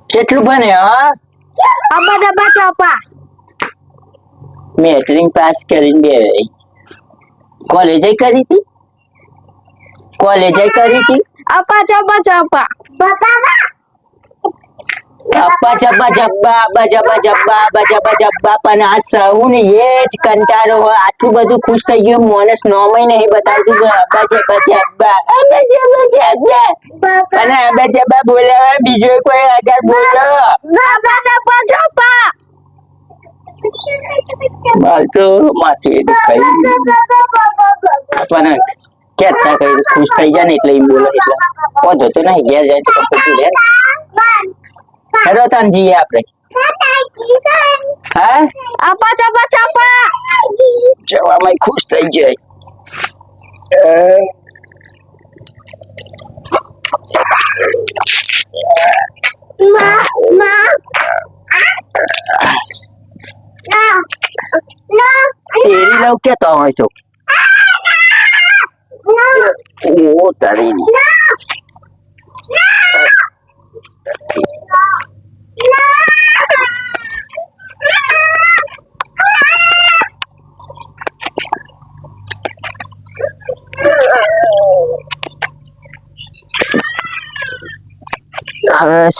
કેટલું ભણે હા અબ્બા ડબ્બા ચોપા મેટ્રિક પાસ કરીને બે કોલેજ કરી હતી કોલેજ કરી હતી અપ્પા ચોપા ચોપા અપ્પા જબ્બા જબ્બા અબ્બા જબ્બા જબ્બા અબ્બા જબ્બા જબ્બા પણ આ સહું ને એ જ કંટાળો હોય આટલું બધું ખુશ થઈ ગયું મોનસ નોમય નહીં બતાવતું કે અબ્બા જબ્બા જબ્બા અબ્બા જબ્બા જબ્બા અને અબ્બા જબ્બા બોલાવા બીજો કોઈ આગળ બોલો અબ્બા ડબ્બા ચોપા માર તો માથું દુખાઈ પણ કેતા કઈ ખુશ થઈ જાય ને એટલે એમ બોલે એટલે પોતો તો નહીં ઘેર જાય તો કપડું લે હેરો તાન જઈએ આપણે હા અપ્પા ચોપા ચોપા જવામાં ખુશ થઈ જાય તેરી લવ કેતો હોય છો ઓ તારી બસ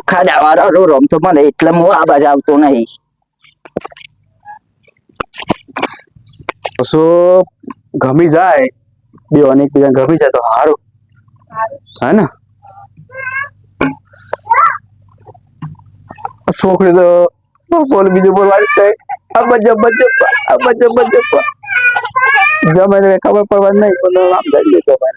ખાડા વાળો રમતો મને એટલે હું આ બાજુ આવતો નહીં શું ગમી જાય બે અનેક બીજા ગમી જાય તો સારું હે ને છોકરી તો બોલ બીજું બોલવાની થાય આ બજબ જમાને ખબર પડવાની નહીં પણ આમ જઈએ જમાને